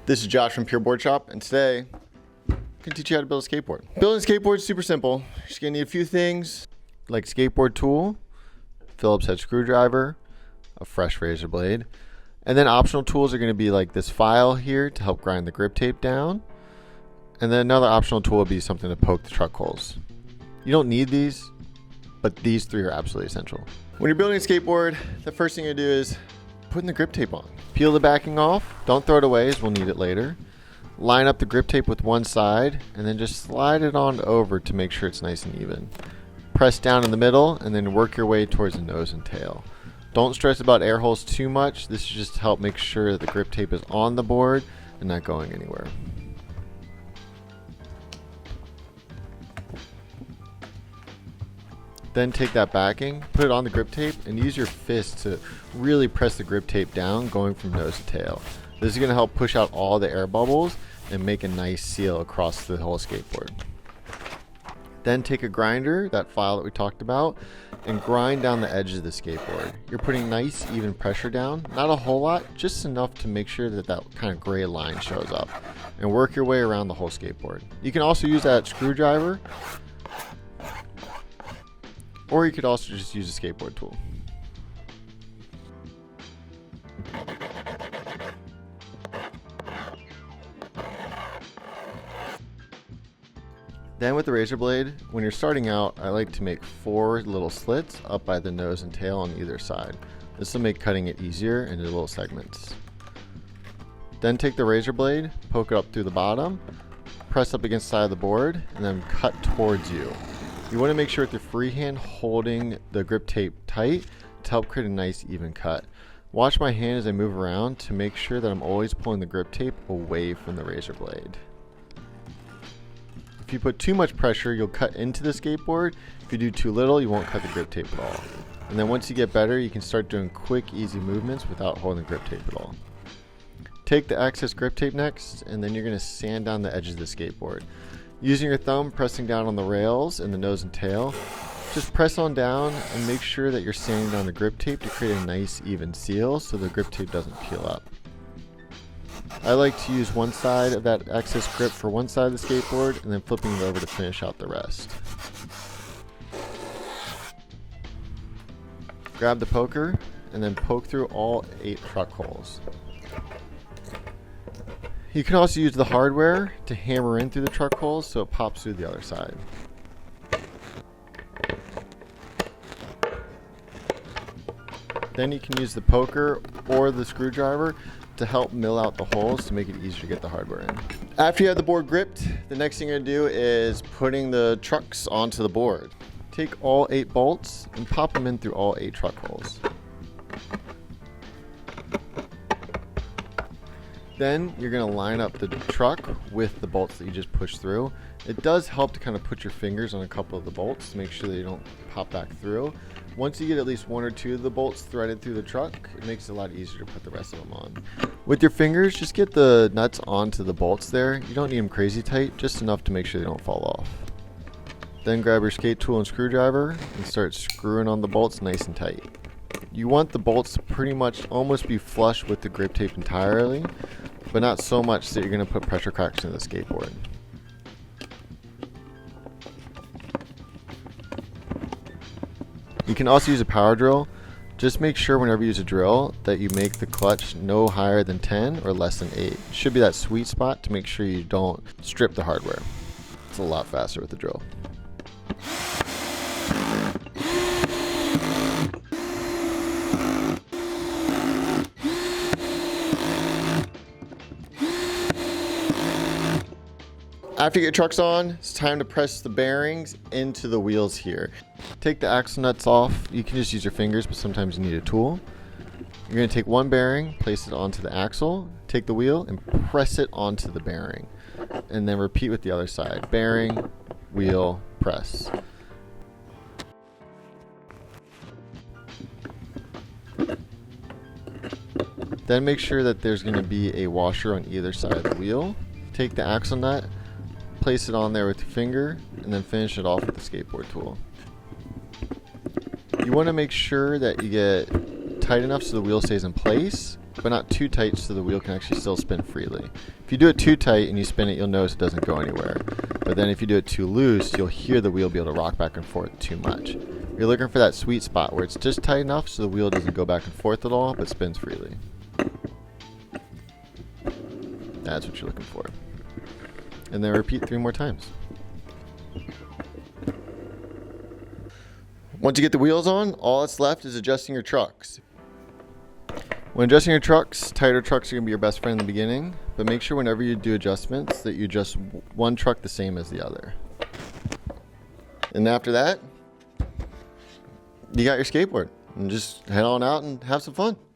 This is Josh from Pure Board Shop, and today I'm gonna teach you how to build a skateboard. Building a skateboard is super simple. You're just gonna need a few things like skateboard tool, Phillips head screwdriver, a fresh razor blade, and then optional tools are gonna be like this file here to help grind the grip tape down, and then another optional tool would be something to poke the truck holes. You don't need these, but these three are absolutely essential. When you're building a skateboard, the first thing you do is putting the grip tape on. Peel the backing off, don't throw it away as we'll need it later. Line up the grip tape with one side and then just slide it on over to make sure it's nice and even. Press down in the middle and then work your way towards the nose and tail. Don't stress about air holes too much. This is just to help make sure that the grip tape is on the board and not going anywhere. Then take that backing, put it on the grip tape, and use your fist to really press the grip tape down, going from nose to tail. This is going to help push out all the air bubbles and make a nice seal across the whole skateboard. Then take a grinder, that file that we talked about, and grind down the edges of the skateboard. You're putting nice even pressure down, not a whole lot, just enough to make sure that that kind of gray line shows up, and work your way around the whole skateboard. You can also use that screwdriver, or you could also just use a skateboard tool. Then with the razor blade, when you're starting out, I like to make 4 little slits up by the nose and tail on either side. This will make cutting it easier into little segments. Then take the razor blade, poke it up through the bottom, press up against the side of the board, and then cut towards you. You want to make sure with your free hand holding the grip tape tight to help create a nice even cut. Watch my hand as I move around to make sure that I'm always pulling the grip tape away from the razor blade. If you put too much pressure, you'll cut into the skateboard. If you do too little, you won't cut the grip tape at all. And then once you get better, you can start doing quick, easy movements without holding the grip tape at all. Take the excess grip tape next, and then you're going to sand down the edges of the skateboard. Using your thumb, pressing down on the rails and the nose and tail, just press on down and make sure that you're sanding down the grip tape to create a nice even seal so the grip tape doesn't peel up. I like to use one side of that excess grip for one side of the skateboard and then flipping it over to finish out the rest. Grab the poker and then poke through all 8 truck holes. You can also use the hardware to hammer in through the truck holes so it pops through the other side. Then you can use the poker or the screwdriver to help mill out the holes to make it easier to get the hardware in. After you have the board gripped, the next thing you're going to do is putting the trucks onto the board. Take all 8 bolts and pop them in through all 8 truck holes. Then you're going to line up the truck with the bolts that you just pushed through. It does help to kind of put your fingers on a couple of the bolts to make sure they don't pop back through. Once you get at least 1 or 2 of the bolts threaded through the truck, it makes it a lot easier to put the rest of them on. With your fingers, just get the nuts onto the bolts there. You don't need them crazy tight, just enough to make sure they don't fall off. Then grab your skate tool and screwdriver and start screwing on the bolts nice and tight. You want the bolts to pretty much almost be flush with the grip tape entirely, but not so much that you're going to put pressure cracks in the skateboard. You can also use a power drill. Just make sure whenever you use a drill that you make the clutch no higher than 10 or less than 8. It should be that sweet spot to make sure you don't strip the hardware. It's a lot faster with the drill. After you get your trucks on, it's time to press the bearings into the wheels here. Take the axle nuts off. You can just use your fingers, but sometimes you need a tool. You're going to take one bearing, place it onto the axle, take the wheel, and press it onto the bearing. And then repeat with the other side. Bearing, wheel, press. Then make sure that there's going to be a washer on either side of the wheel. Take the axle nut, place it on there with your finger, and then finish it off with the skateboard tool. You want to make sure that you get tight enough so the wheel stays in place, but not too tight so the wheel can actually still spin freely. If you do it too tight and you spin it, you'll notice it doesn't go anywhere. But then if you do it too loose, you'll hear the wheel be able to rock back and forth too much. You're looking for that sweet spot where it's just tight enough so the wheel doesn't go back and forth at all, but spins freely. That's what you're looking for. And then repeat 3 more times. Once you get the wheels on, all that's left is adjusting your trucks. When adjusting your trucks, tighter trucks are going to be your best friend in the beginning, but make sure whenever you do adjustments that you adjust one truck the same as the other. And after that, you got your skateboard. And just head on out and have some fun.